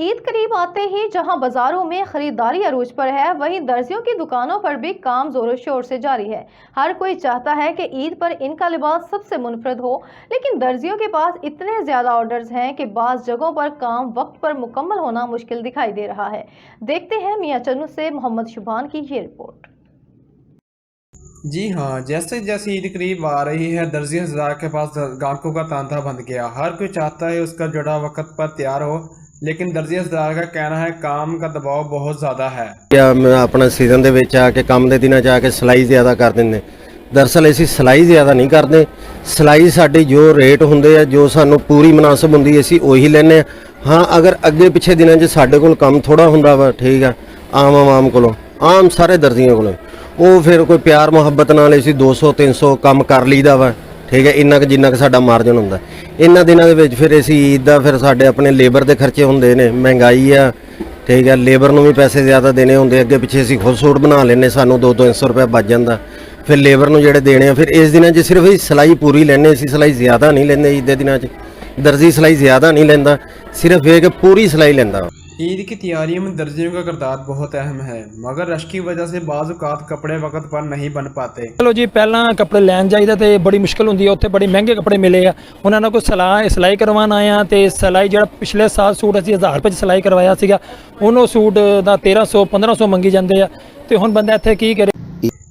ईद करीब आते ही जहां बाजारों में खरीदारी अरूज पर है, वहीं दर्जियों की दुकानों पर भी काम जोरों शोर से जारी है। हर कोई चाहता है कि ईद पर इनका लिबास सबसे मुनफरद हो, लेकिन दर्जियों के पास इतने ज्यादा ऑर्डर्स हैं कि बाज़ जगहों पर काम वक्त पर मुकम्मल होना मुश्किल दिखाई दे रहा है। देखते हैं मियां चन्नू से मोहम्मद शुभान की ये रिपोर्ट। जी हाँ, जैसे जैसे ईद करीब आ रही है, दर्जी हज़रात के पास ग्राहकों का तांता बंध गया। हर कोई चाहता है उसका जोड़ा वक्त पर तैयार हो, लेकिन दर्जी हज़रात का कहना है काम का दबाव बहुत ज़्यादा है। अपना सीजन ਦੇ ਵਿੱਚ ਆ ਕੇ ਕੰਮ ਦੇ ਦਿਨਾਂ 'ਚ ਆ ਕੇ ਸਿਲਾਈ ਜ਼ਿਆਦਾ ਕਰ ਦਿੰਦੇ। ਦਰਅਸਲ ਅਸੀਂ ਸਿਲਾਈ ਜ਼ਿਆਦਾ ਨਹੀਂ ਕਰਦੇ। ਸਿਲਾਈ ਸਾਡੀ ਜੋ ਰੇਟ ਹੁੰਦੇ ਆ, ਜੋ ਸਾਨੂੰ ਪੂਰੀ ਮੁਨਾਸਬ ਹੁੰਦੀ ਅਸੀਂ ਉਹੀ ਲੈਨੇ ਆ। ਹਾਂ, ਅਗਰ ਅੱਗੇ ਪਿੱਛੇ ਦਿਨਾਂ 'ਚ ਸਾਡੇ ਕੋਲ ਕੰਮ ਥੋੜਾ ਹੁੰਦਾ ਵਾ, ਠੀਕ ਆ, ਆਮ ਕੋਲੋਂ ਆਮ ਸਾਰੇ ਦਰਜੀਆਂ ਕੋਲੋਂ ਉਹ ਫਿਰ ਕੋਈ ਪਿਆਰ ਮੁਹੱਬਤ ਨਾਲ ਅਸੀਂ 200 300 ਕੰਮ ਕਰ ਲਈਦਾ ਵਾ, ठीक है। इन्ना जिन्ना साडा मार्जन हुंदा इन्हां दिनां दे विच फिर असीं ईद दा फिर साडे अपने लेबर दे खर्चे हुंदे ने, महंगाई आ, ठीक है। लेबर नूं भी पैसे ज़्यादा देने हुंदे, अगे पिछे असीं खुद सूट बना लैने, सानूं 200-300 रुपया बच जांदा। फिर लेबर नूं जिहड़े देने आ, फिर इस दिनां 'च सिर्फ ही सिलाई पूरी लैने, असीं सिलाई ज़्यादा नहीं लैंदे। ईद दे दिनां 'च दर्जी सिलाई ज़्यादा नहीं लैंदा, सिर्फ ये कि पूरी सिलाई लैंदा। ईद की तैयारियों में दर्जियों का किरदार बहुत अहम है, मगर रश की वजह से बाज़ औक़ात कपड़े वक्त पर नहीं बन पाते। चलो जी, पहला कपड़े लैन जाइदा तो बड़ी मुश्किल होंदी है, उत्थे बड़े महंगे कपड़े मिले आ। उन्होंने कोई सिलाई करवाना आया तो सिलाई जो पिछले साल सूट असीं 1000 रुपये सिलाई करवाया सीगा, उन्होंने सूट का 1300-1500 मंगी जाते हैं। तो हुण बंदा इत्थे की करे,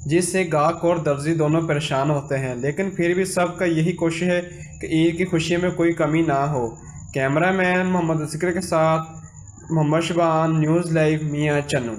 जिससे गाहक और दर्जी दोनों परेशान होते हैं। लेकिन फिर भी सबका यही कोशिश है कि ईद की खुशी में कोई कमी ना हो। कैमरामैन मोहम्मद असगर के साथ मोहम्मद शुभान, न्यूज़ लाइव, मियां चन्नू।